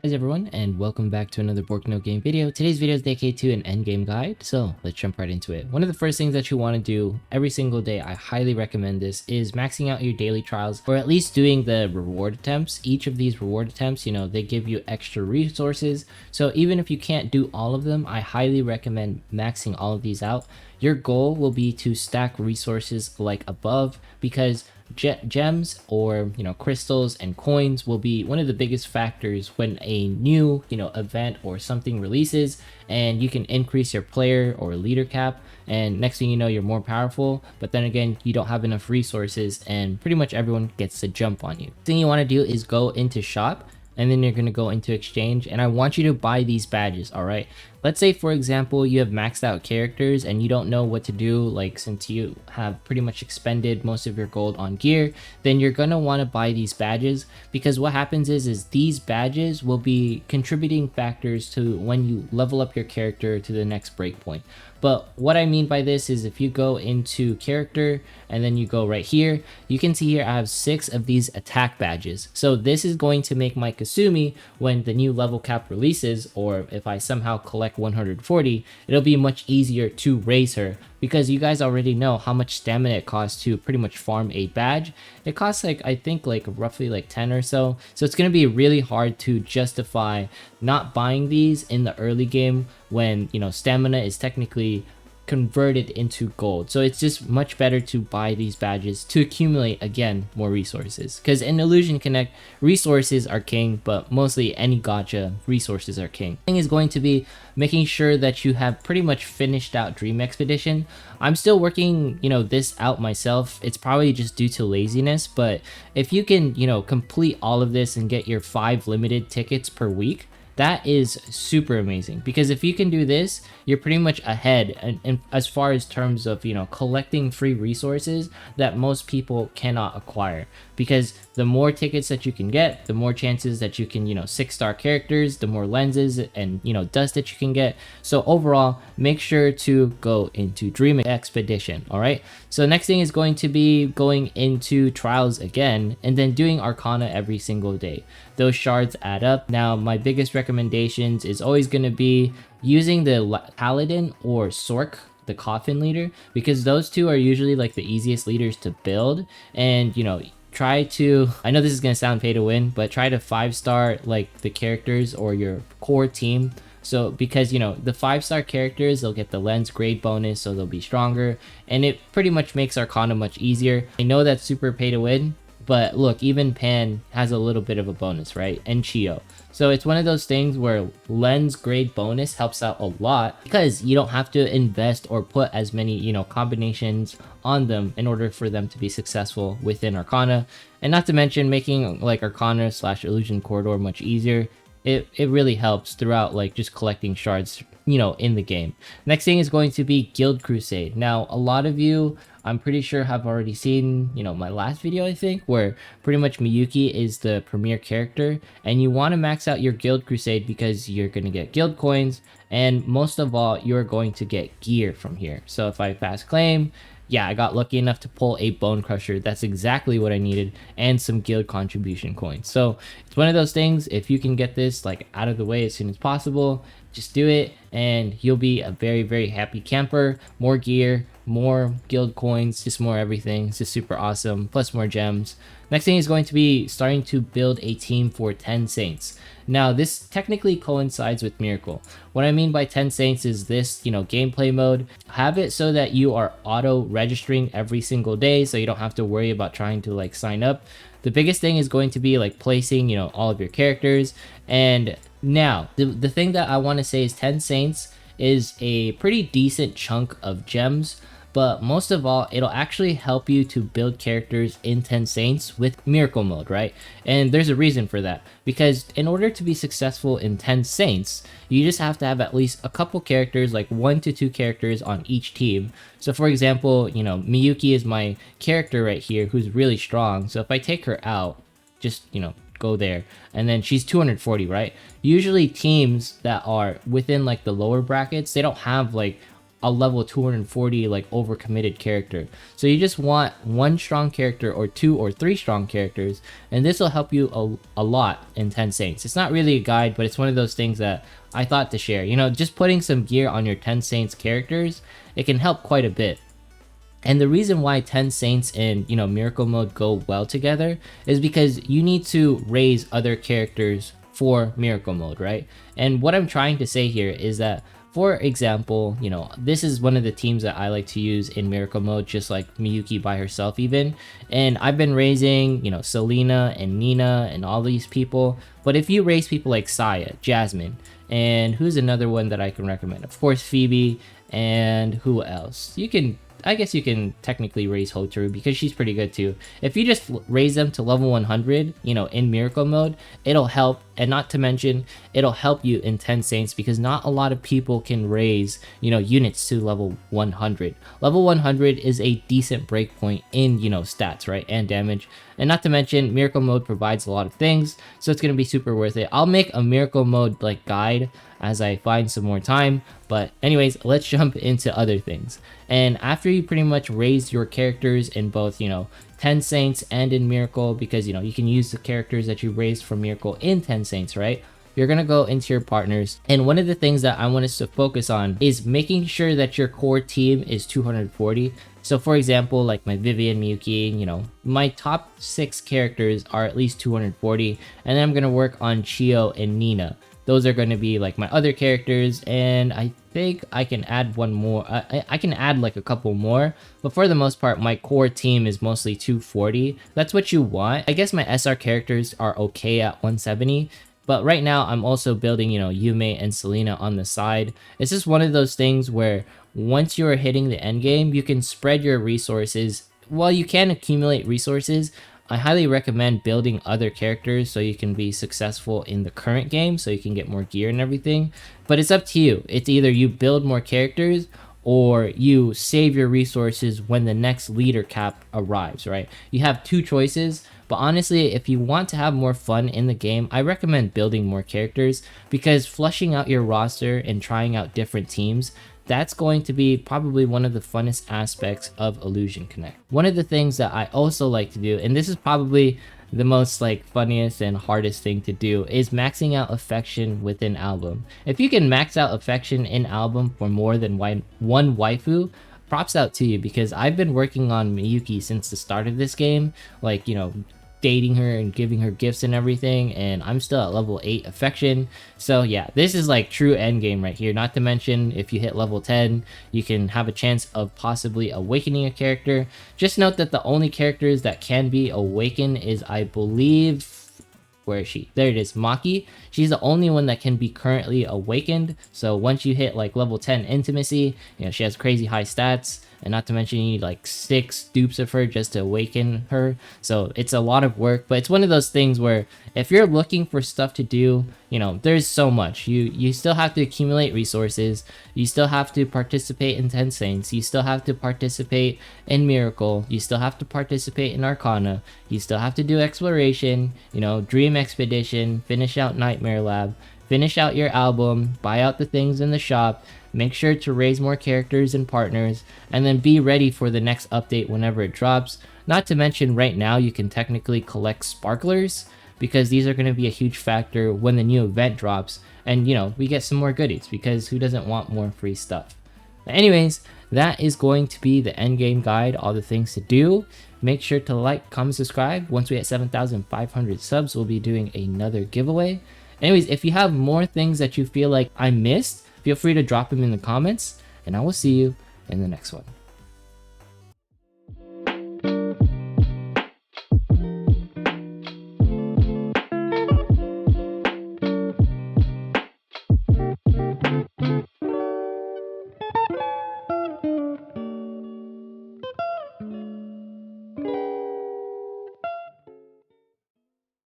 Hey everyone, and welcome back to another No Game video. Today's video is dedicated to an endgame guide, so let's jump right into it. One of the first things that you want to do every single day, I highly recommend this, is maxing out your daily trials, or at least doing the reward attempts. Each of these reward attempts, they give you extra resources, so even if you can't do all of them, I highly recommend maxing all of these out. Your goal will be to stack resources like above, because gems or crystals and coins will be one of the biggest factors when a new event or something releases, and you can increase your player or leader cap, and next thing you know, you're more powerful. But then again, you don't have enough resources and pretty much everyone gets to jump on you. The thing you want to do is go into shop, and then you're going to go into exchange, and I want you to buy these badges. All right, let's say for example you have maxed out characters and you don't know what to do, like since you have pretty much expended most of your gold on gear, then you're going to want to buy these badges, because what happens is these badges will be contributing factors to when you level up your character to the next breakpoint. But what I mean by this is if you go into character and then you go right here, you can see here I have 6 of these attack badges. So this is going to make my Kasumi, when the new level cap releases, or if I somehow collect 140, it'll be much easier to raise her, because you guys already know how much stamina it costs to pretty much farm a badge. It costs I think roughly 10 or so. So it's going to be really hard to justify not buying these in the early game when stamina is technically converted into gold. So it's just much better to buy these badges to accumulate again more resources, because in Illusion Connect, resources are king, but mostly any gacha, resources are king. The thing is going to be making sure that you have pretty much finished out Dream Expedition. I'm still working this out myself. It's probably just due to laziness, but if you can complete all of this and get your 5 limited tickets per week, that is super amazing, because if you can do this, you're pretty much ahead and as far as terms of collecting free resources that most people cannot acquire, because the more tickets that you can get, the more chances that you can 6-star characters, the more lenses and dust that you can get. So overall, make sure to go into Dream Expedition. All right, so next thing is going to be going into trials again and then doing Arcana every single day. Those shards add up. Now my biggest recommendations is always going to be using the Paladin or Sork, the Coffin leader, because those two are usually the easiest leaders to build. And try to, I know this is going to sound pay to win, but try to 5-star the characters or your core team. So because the 5-star characters, they'll get the lens grade bonus, so they'll be stronger, and it pretty much makes Arcana much easier. I know that's super pay to win, but look, even Pan has a little bit of a bonus, right? And Chio. So it's one of those things where lens grade bonus helps out a lot, because you don't have to invest or put as many combinations on them in order for them to be successful within Arcana. And not to mention making Arcana / Illusion Corridor much easier. It really helps throughout just collecting shards in the game. Next thing is going to be Guild Crusade. Now a lot of you, I'm pretty sure, have already seen my last video, I think, where pretty much Miyuki is the premier character, and you want to max out your Guild Crusade because you're going to get guild coins, and most of all, you're going to get gear from here. So if I pass claim, yeah, I got lucky enough to pull a Bone Crusher. That's exactly what I needed, and some guild contribution coins. So it's one of those things, if you can get this out of the way as soon as possible, just do it and you'll be a very, very happy camper. More gear, more guild coins, just more everything. It's just super awesome, plus more gems. Next thing is going to be starting to build a team for 10 Saints. Now this technically coincides with Miracle. What I mean by 10 Saints is this gameplay mode. Have it so that you are auto registering every single day, so you don't have to worry about trying to sign up. The biggest thing is going to be placing all of your characters. And now the thing that I want to say is 10 Saints is a pretty decent chunk of gems, but most of all, it'll actually help you to build characters in 10 Saints with Miracle Mode, right? And there's a reason for that, because in order to be successful in 10 Saints, you just have to have at least a couple characters, 1 to 2 characters on each team. So for example, Miyuki is my character right here who's really strong. So if I take her out, just, go there, and then she's 240, right? Usually teams that are within the lower brackets, they don't have a level 240 like overcommitted character. So you just want one strong character or 2 or 3 strong characters, and this will help you a lot in 10 Saints. It's not really a guide, but it's one of those things that I thought to share. You know, just putting some gear on your 10 Saints characters, it can help quite a bit. And the reason why 10 Saints and, you know, Miracle Mode go well together is because you need to raise other characters for Miracle Mode, right? And what I'm trying to say here is that, for example, you know, this is one of the teams that I like to use in Miracle Mode, just like Miyuki by herself even. And I've been raising, you know, Selena and Nina and all these people. But if you raise people like Saya, Jasmine, and who's another one that I can recommend? Of course, Phoebe, and who else? I guess you can technically raise Hotaru because she's pretty good too. If you just raise them to level 100, you know, in Miracle Mode, it'll help. And not to mention, it'll help you in 10 Saints because not a lot of people can raise, you know, units to level 100. Level 100 is a decent breakpoint in, you know, stats, right? And damage. And not to mention, Miracle Mode provides a lot of things, so it's going to be super worth it. I'll make a Miracle Mode like guide as I find some more time. But anyways, let's jump into other things. And after you pretty much raise your characters in both, you know, 10 Saints and in Miracle, because, you know, you can use the characters that you raised from Miracle in 10 Saints, right? You're going to go into your partners. And one of the things that I want us to focus on is making sure that your core team is 240. So for example, like my Vivian, Miyuki, you know, my top 6 characters are at least 240. And then I'm going to work on Chio and Nina. Those are going to be like my other characters, and I think I can add one more. I can add like a couple more, but for the most part, my core team is mostly 240. That's what you want. I guess my SR characters are okay at 170, but right now I'm also building, you know, Yume and Selena on the side. It's just one of those things where once you're hitting the end game, you can spread your resources. While you can accumulate resources, I highly recommend building other characters so you can be successful in the current game, so you can get more gear and everything. But it's up to you. It's either you build more characters or you save your resources when the next leader cap arrives, right? You have 2 choices, but honestly, if you want to have more fun in the game, I recommend building more characters, because flushing out your roster and trying out different teams, that's going to be probably one of the funnest aspects of Illusion Connect. One of the things that I also like to do, and this is probably the most like funniest and hardest thing to do, is maxing out affection within album. If you can max out affection in album for more than one waifu, props out to you, because I've been working on Miyuki since the start of this game, like, you know, dating her and giving her gifts and everything, and I'm still at level 8 affection. So yeah, this is like true endgame right here. Not to mention, if you hit level 10, you can have a chance of possibly awakening a character. Just note that the only characters that can be awakened is, I believe, where is she? There it is, Maki. She's the only one that can be currently awakened. So once you hit like level 10 intimacy, you know, she has crazy high stats. And not to mention, you need like 6 dupes of her just to awaken her. So it's a lot of work, but it's one of those things where if you're looking for stuff to do, you know, there's so much. You still have to accumulate resources. You still have to participate in 10 Saints. You still have to participate in Miracle. You still have to participate in Arcana. You still have to do exploration, you know, Dream Expedition, finish out Nightmare Lab, finish out your album, buy out the things in the shop, make sure to raise more characters and partners, and then be ready for the next update whenever it drops. Not to mention, right now you can technically collect sparklers, because these are going to be a huge factor when the new event drops, and you know, we get some more goodies, because who doesn't want more free stuff? But anyways, that is going to be the endgame guide, all the things to do. Make sure to like, comment, subscribe. Once we hit 7,500 subs, we'll be doing another giveaway. Anyways, if you have more things that you feel like I missed, feel free to drop them in the comments, and I will see you in the next one.